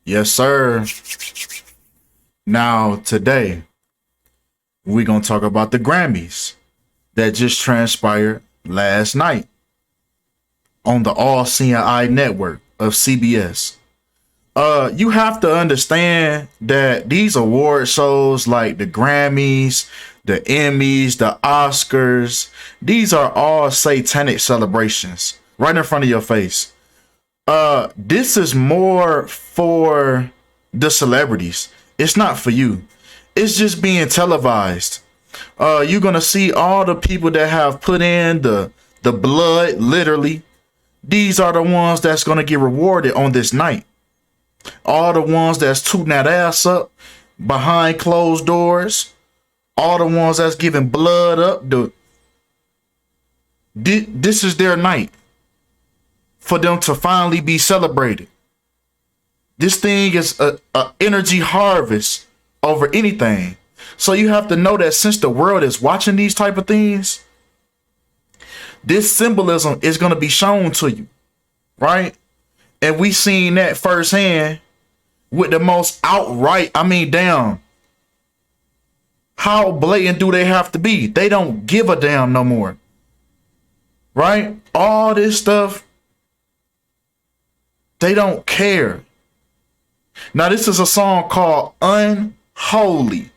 Yes, sir. Now, today, we're going to talk about the Grammys that just transpired last night on the All Seeing Eye network of CBS. You have to understand that these award shows like the Grammys, the Emmys, the Oscars, these are all satanic celebrations right in front of your face. This is more for the celebrities. It's not for you. It's just being televised. You're gonna see all the people that have put in the blood, literally. These are the ones that's gonna get rewarded on this night. All the ones that's tooting that ass up behind closed doors. All the ones that's giving blood up. This is their night for them to finally be celebrated. This thing is a energy harvest over anything. So you have to know that since the world is watching these type of things, this symbolism is going to be shown to you, right? And we seen that firsthand with the most outright, damn. How blatant do they have to be? They don't give a damn no more. Right? All this stuff, they don't care. Now, this is a song called Unholy.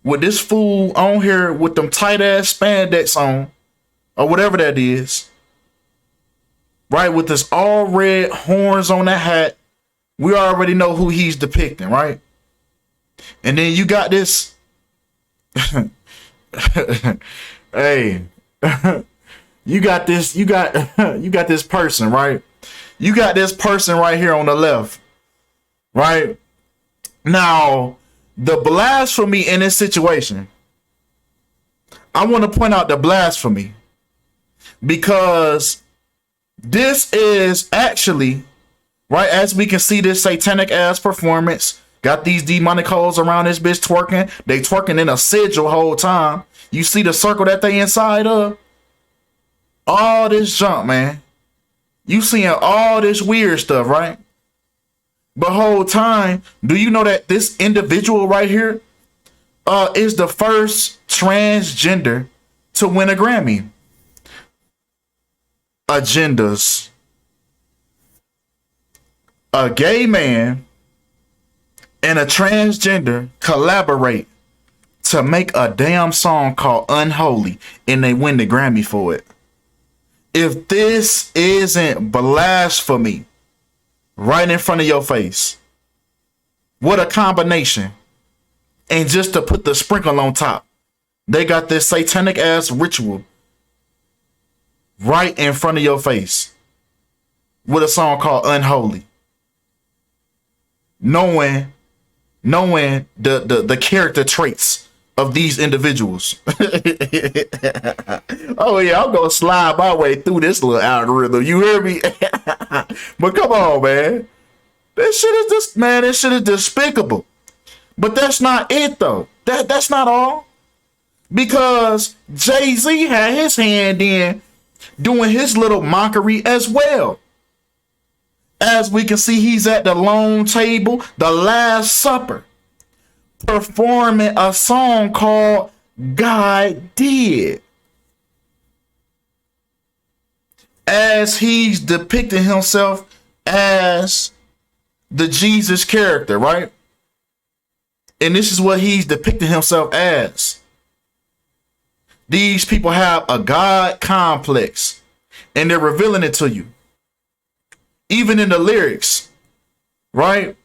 With this fool on here with them tight ass spandex on, or whatever that is. Right? With this all red horns on that hat. We already know who he's depicting, right? And then you got this. Hey. You got this person, right? You got this person right here on the left. Right? Now, the blasphemy in this situation. I want to point out the blasphemy. Because this is actually, right, as we can see this satanic ass performance. Got these demonic hoes around this bitch twerking. They twerking in a sigil whole time. You see the circle that they inside of? All this junk, man. You seeing all this weird stuff, right? But whole time, do you know that this individual right here is the first transgender to win a Grammy? Agendas. A gay man and a transgender collaborate to make a damn song called Unholy, and they win the Grammy for it. If this isn't blasphemy right in front of your face, what a combination. And just to put the sprinkle on top, they got this satanic ass ritual right in front of your face with a song called Unholy. Knowing the character traits of these individuals. Oh yeah, I'm gonna slide my way through this little algorithm. You hear me? But come on, man. This shit is despicable. But that's not it though. That's not all. Because Jay-Z had his hand in doing his little mockery as well. As we can see, he's at the long table, the Last Supper, performing a song called God Did. As he's depicting himself as the Jesus character, right? And this is what he's depicting himself as. These people have a God complex, and they're revealing it to you. Even in the lyrics, right?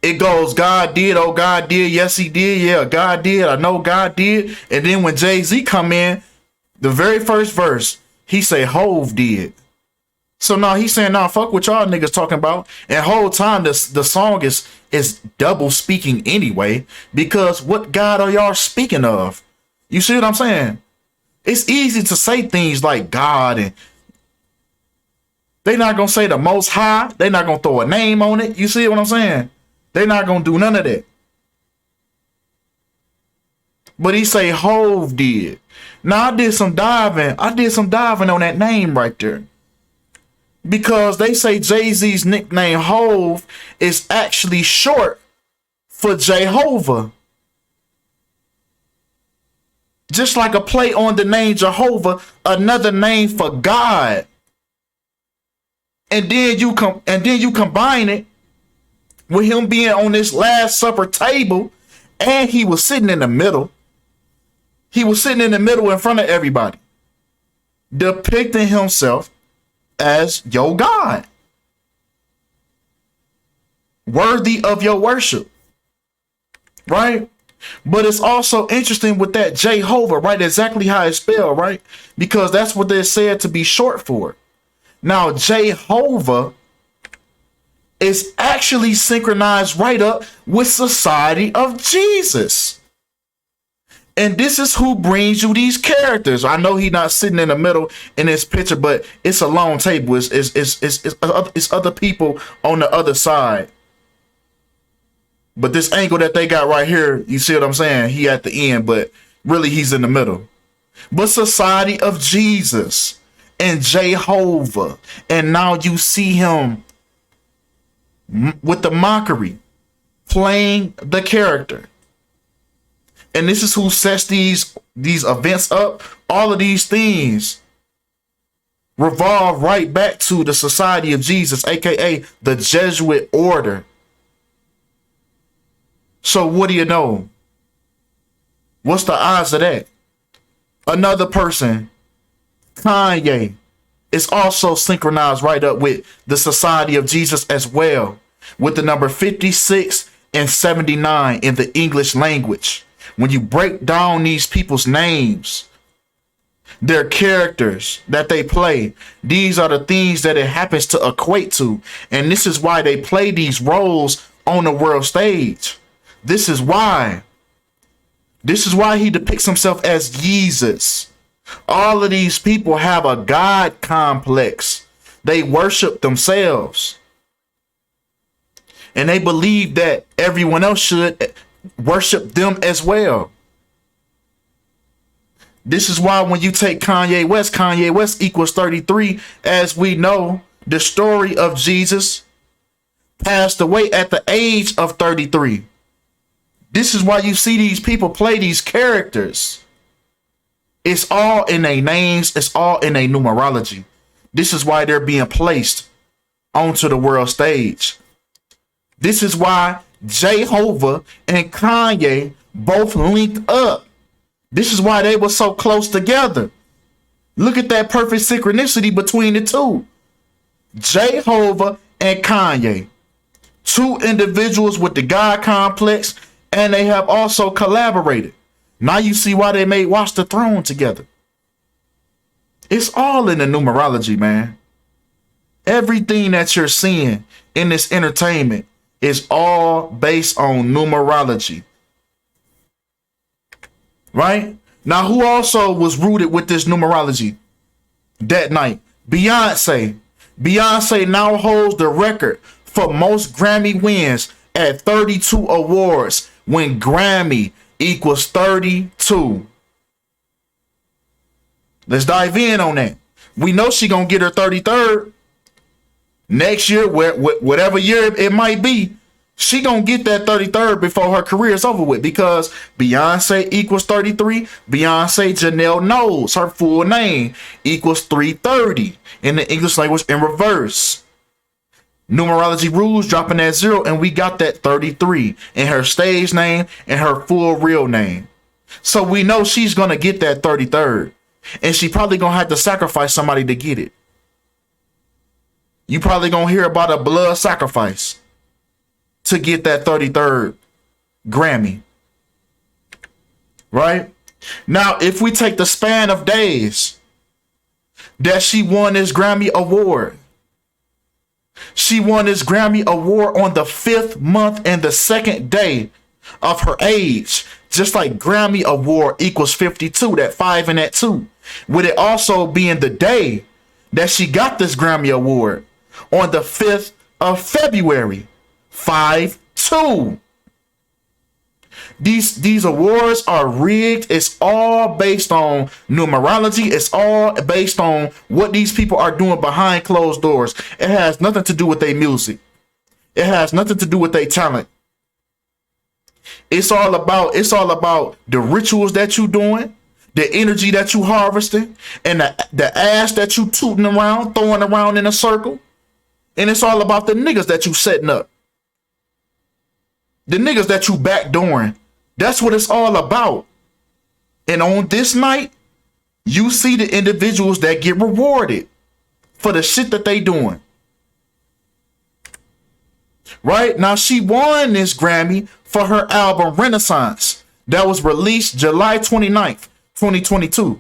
It goes, God did, oh God did, yes he did, yeah, God did, I know God did. And then when Jay-Z come in, the very first verse, he say Hove did. So now he's saying, nah, fuck what y'all niggas talking about. And whole time the song is double speaking anyway, because what God are y'all speaking of? You see what I'm saying? It's easy to say things like God, and they not gonna say the Most High. They not gonna throw a name on it. You see what I'm saying? They not gonna do none of that. But he say Hove did. Now I did some diving on that name right there. because they say Jay-Z's nickname Hove is actually short for Jehovah. Just like a play on the name Jehovah, another name for God. And then you combine it with him being on this Last Supper table, and he was sitting in the middle. He was sitting in the middle in front of everybody, depicting himself as your God, worthy of your worship, right? But it's also interesting with that Jehovah, right? Exactly how it's spelled, right? Because that's what they're said to be short for. Now, Jehovah is actually synchronized right up with Society of Jesus. And this is who brings you these characters. I know he's not sitting in the middle in this picture, but it's a long table. It's other people on the other side. But this angle that they got right here, you see what I'm saying? He at the end, but really he's in the middle. But Society of Jesus and Jehovah. And now you see him with the mockery, playing the character. And this is who sets these events up. All of these things revolve right back to the Society of Jesus, aka the Jesuit order. So what do you know? What's the odds of that? Another person, Kanye, is also synchronized right up with the Society of Jesus as well, with the number 56 and 79 in the English language. When you break down these people's names, their characters that they play, these are the things that it happens to equate to. And this is why they play these roles on the world stage. This is why he depicts himself as Jesus. All of these people have a God complex. They worship themselves. And they believe that everyone else should worship them as well. This is why when you take Kanye West equals 33. As we know, the story of Jesus passed away at the age of 33. This is why you see these people play these characters. It's all in their names. It's all in their numerology. This is why they're being placed onto the world stage. This is why Jehovah and Kanye both linked up. This is why they were so close together. Look at that perfect synchronicity between the two. Jehovah and Kanye. Two individuals with the God complex. And they have also collaborated. Now you see why they made Watch the Throne together. It's all in the numerology, man. Everything that you're seeing in this entertainment is all based on numerology. Right? Now, who also was rooted with this numerology that night? Beyonce. Beyonce now holds the record for most Grammy wins at 32 awards, when Grammy equals 32. Let's dive in on that. We know she gonna get her 33rd next year, whatever year it might be. She gonna get that 33rd before her career is over with, because Beyonce equals 33. Beyonce Janelle Knowles, her full name, equals 330 in the English language in reverse. Numerology rules dropping at 0, and we got that 33 in her stage name and her full real name. So we know she's going to get that 33rd, and she probably going to have to sacrifice somebody to get it. You probably going to hear about a blood sacrifice to get that 33rd Grammy. Right? Now, if we take the span of days that she won this Grammy Award, she won this Grammy Award on the 5th month and the 2nd day of her age. Just like Grammy Award equals 52, that 5 and that 2. With it also being the day that she got this Grammy Award on the 5th of February. 5-2. These awards are rigged. It's all based on numerology. It's all based on what these people are doing behind closed doors. It has nothing to do with their music. It has nothing to do with their talent. It's all about the rituals that you doing, the energy that you harvesting, and the ass that you tooting around, throwing around in a circle. And it's all about the niggas that you setting up. The niggas that you backdooring. That's what it's all about. And on this night, you see the individuals that get rewarded for the shit that they doing. Right? Now, she won this Grammy for her album Renaissance that was released July 29th, 2022.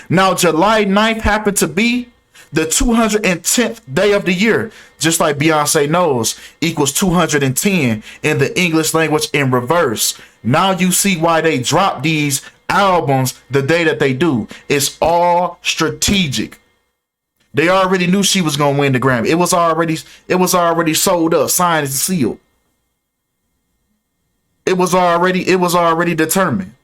Now, July 9th happened to be the 210th day of the year, just like Beyonce knows, equals 210 in the English language in reverse. Now you see why they drop these albums the day that they do. It's all strategic. They already knew she was gonna win the Grammy. It was already sold up, signed and sealed. It was already determined.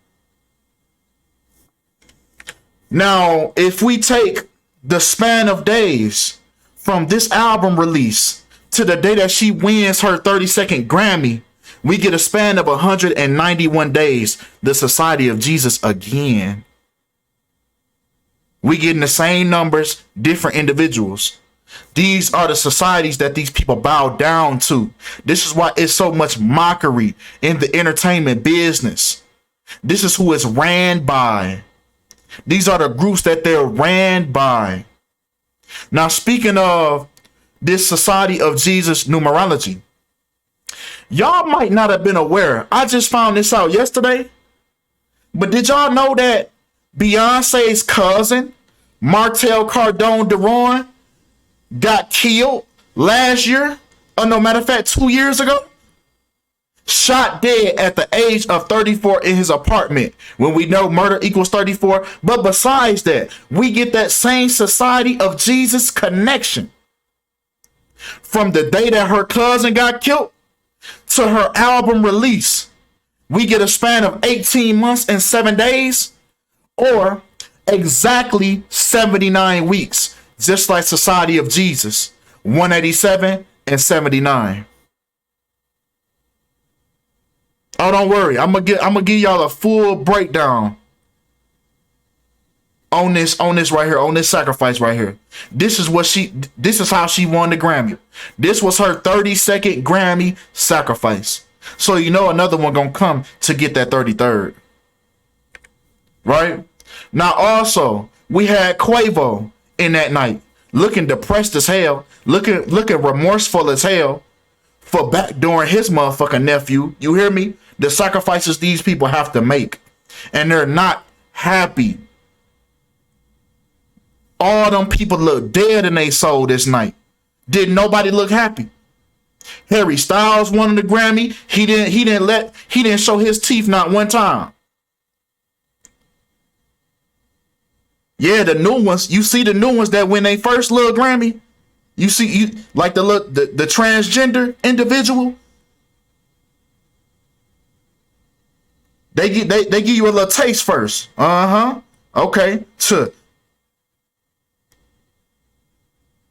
Now, if we take the span of days from this album release to the day that she wins her 32nd Grammy, we get a span of 191 days. The Society of Jesus again. We getting the same numbers, different individuals. These are the societies that these people bow down to. This is why it's so much mockery in the entertainment business. This is who it's ran by. These are the groups that they're ran by. Now, speaking of this Society of Jesus numerology, y'all might not have been aware. I just found this out yesterday. But did y'all know that Beyonce's cousin, Martell Cardone Deron, got killed last year? Or no, matter of fact, 2 years ago? Shot dead at the age of 34 in his apartment, when we know murder equals 34. But besides that, we get that same Society of Jesus connection from the day that her cousin got killed to her album release. We get a span of 18 months and 7 days, or exactly 79 weeks, just like Society of Jesus, 187 and 79. Oh, don't worry. I'm gonna give y'all a full breakdown on this right here, on this sacrifice right here. This is how she won the Grammy. This was her 32nd Grammy sacrifice. So you know another one gonna come to get that 33rd. Right? Now also, we had Quavo in that night, looking depressed as hell, looking remorseful as hell for backdooring his motherfucking nephew. You hear me? The sacrifices these people have to make. And they're not happy. All them people look dead in their soul this night. Did nobody look happy? Harry Styles won the Grammy. He didn't show his teeth not one time. Yeah, the new ones. You see the new ones that when they first little Grammy, you like the transgender individual. They give you a little taste first. Okay.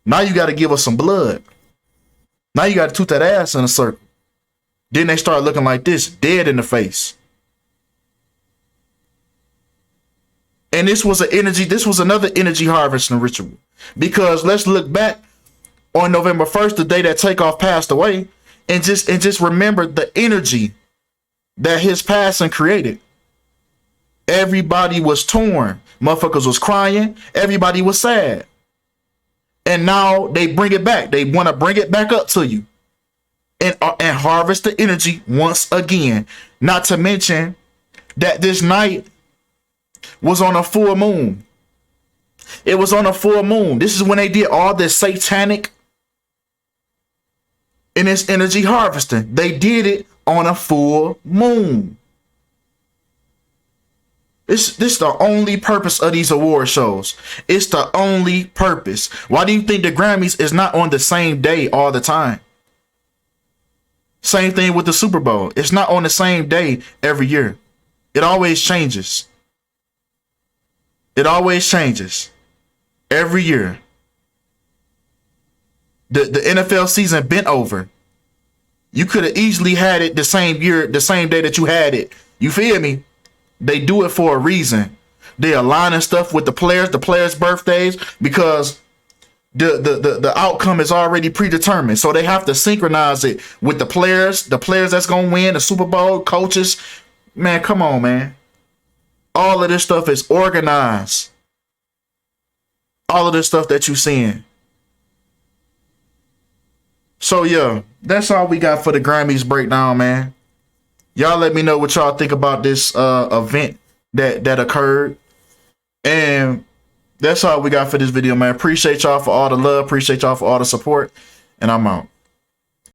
Now you got to give us some blood. Now you got to toot that ass in a circle. Then they start looking like this, dead in the face. And this was another energy harvesting ritual. Because let's look back on November 1st, the day that Takeoff passed away, and just remember the energy that his passing created. Everybody was torn. Motherfuckers was crying. Everybody was sad. And now they bring it back. They want to bring it back up to you. And harvest the energy once again. Not to mention that this night was on a full moon. It was on a full moon. This is when they did all this satanic and this energy harvesting. They did it on a full moon. This is the only purpose of these award shows. It's the only purpose. Why do you think the Grammys is not on the same day all the time? Same thing with the Super Bowl. It's not on the same day every year. It always changes. It always changes every year. The NFL season been over. You could have easily had it the same year, the same day that you had it. You feel me? They do it for a reason. They aligning stuff with the players' birthdays, because the outcome is already predetermined. So they have to synchronize it with the players that's gonna win the Super Bowl, coaches. Man, come on, man. All of this stuff is organized. All of this stuff that you seeing. So yeah, that's all we got for the Grammys breakdown, man. Y'all let me know what y'all think about this event that occurred. And that's all we got for this video, man. Appreciate y'all for all the love. Appreciate y'all for all the support. And I'm out.